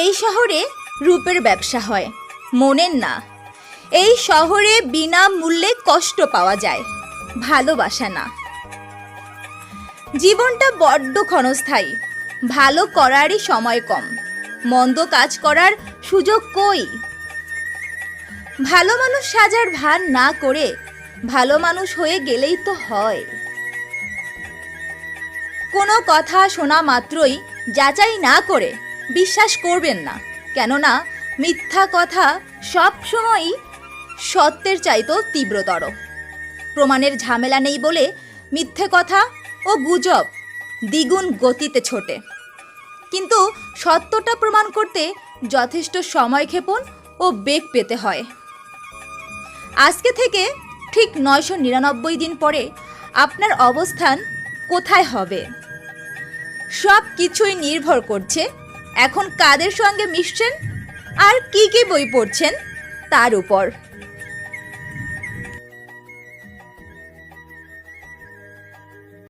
এই শহরে রূপের ব্যবসা হয়, মনের না। এই শহরে বিনামূল্যে কষ্ট পাওয়া যায়, ভালোবাসা না। জীবনটা বড্ড ক্ষণস্থায়ী, ভালো করারই সময় কম, মন্দ কাজ করার সুযোগ কই। ভালো মানুষ সাজার ভান না করে ভালো মানুষ হয়ে গেলেই তো হয়। কোনো কথা শোনা মাত্রই যাচাই না করে বিশ্বাস করবেন না, কেননা মিথ্যা কথা সব সময়ই সত্যের চাইতেও তীব্রতর। প্রমাণের ঝামেলা নেই বলে মিথ্যে কথা ও গুজব দ্বিগুণ গতিতে ছোটে, কিন্তু সত্যটা প্রমাণ করতে যথেষ্ট সময়ক্ষেপণ ও বেগ পেতে হয়। আজকে থেকে ঠিক 999 দিন পরে আপনার অবস্থান কোথায় হবে? সব কিছুই নির্ভর করছে এখন কাদের সঙ্গে মিশছেন আর কি কি বই পড়ছেন তার উপর।